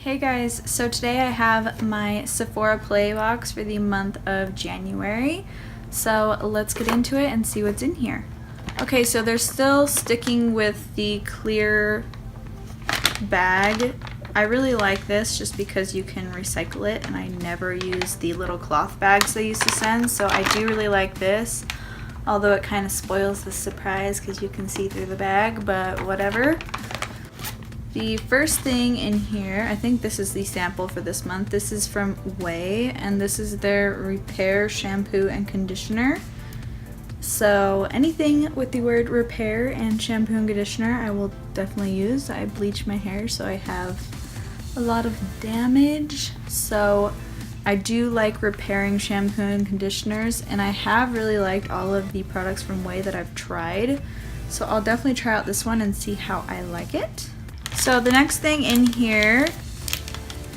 Hey guys, so today I have my Sephora Play box for the month of January. So let's get into it and see what's in here. Okay, so they're still sticking with the clear bag. I really like this just because you can recycle it, and I never use the little cloth bags they used to send, so I do really like this. Although it kind of spoils the surprise because you can see through the bag, but whatever. The first thing in here, I think this is the sample for this month. This is from Ouai, and this is their Repair Shampoo and Conditioner. So anything with the word repair and shampoo and conditioner I will definitely use. I bleach my hair, so I have a lot of damage. So I do like repairing shampoo and conditioners, and I have really liked all of the products from Ouai that I've tried. So I'll definitely try out this one and see how I like it. So the next thing in here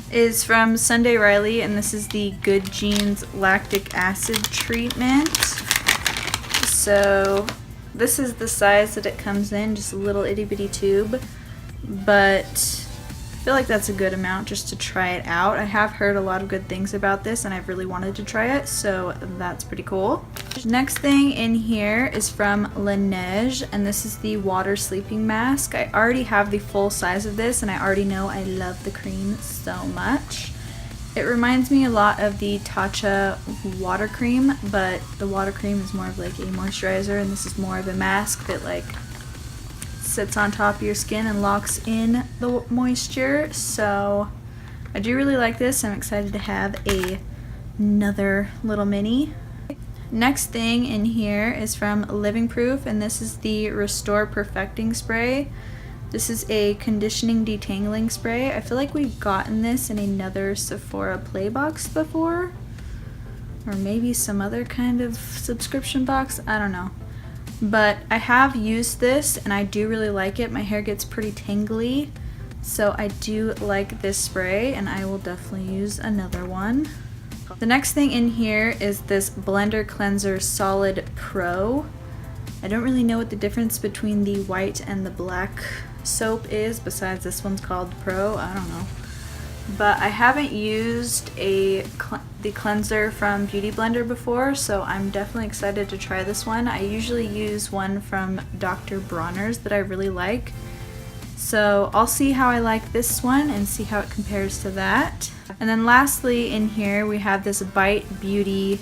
is from Sunday Riley, and this is the Good Genes Lactic Acid Treatment. So this is the size that it comes in, just a little itty bitty tube, but I feel like that's a good amount just to try it out. I have heard a lot of good things about this and I've really wanted to try it, so that's pretty cool. Next thing in here is from Laneige, and this is the Water Sleeping Mask. I already have the full size of this, and I already know I love the cream so much. It reminds me a lot of the Tatcha water cream, but the water cream is more of like a moisturizer, and this is more of a mask that like sits on top of your skin and locks in the moisture. So I do really like this. I'm excited to have another little mini. Next thing in here is from Living Proof, and this is the Restore Perfecting Spray. This is a conditioning detangling spray. I feel like we've gotten this in another Sephora Play box before, or maybe some other kind of subscription box, I don't know. But I have used this and I do really like it. My hair gets pretty tangly, so I do like this spray, and I will definitely use another one. The next thing in here is this Blender Cleanser Solid Pro. I don't really know what the difference between the white and the black soap is, besides this one's called Pro, I don't know. But I haven't used the cleanser from Beauty Blender before, so I'm definitely excited to try this one. I usually use one from Dr. Bronner's that I really like. So I'll see how I like this one and see how it compares to that. And then lastly in here we have this Bite Beauty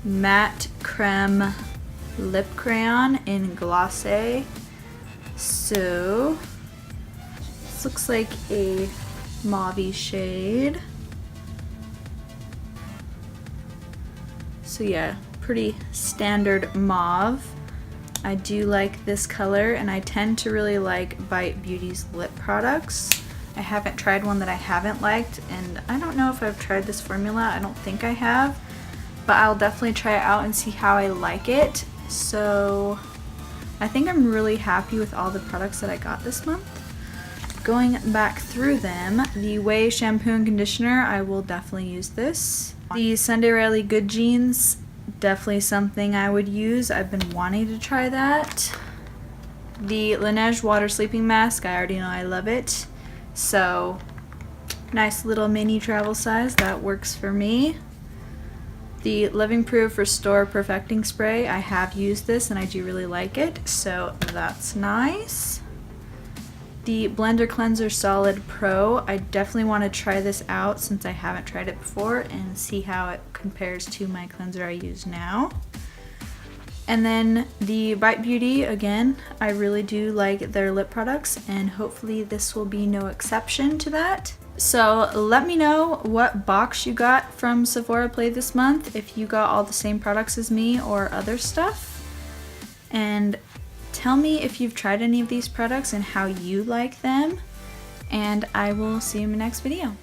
Matte Crème Lip Crayon in Glacé. So this looks like a mauve shade. So yeah, pretty standard mauve. I do like this color, and I tend to really like Bite Beauty's lip products. I haven't tried one that I haven't liked, and I don't know if I've tried this formula. I don't think I have, but I'll definitely try it out and see how I like it. So I think I'm really happy with all the products that I got this month. Going back through them, the Ouai Shampoo and Conditioner, I will definitely use this. The Sunday Riley Good Genes, definitely something I would use. I've been wanting to try that. The Laneige Water Sleeping Mask, I already know I love it. So nice little mini travel size, that works for me. The Living Proof Restore Perfecting Spray, I have used this and I do really like it, so that's nice. The Blender Cleanser Solid Pro, I definitely want to try this out since I haven't tried it before and see how it compares to my cleanser I use now. And then the Bite Beauty, again, I really do like their lip products, and hopefully this will be no exception to that. So let me know what box you got from Sephora Play this month, if you got all the same products as me or other stuff. And tell me if you've tried any of these products and how you like them, and I will see you in my next video.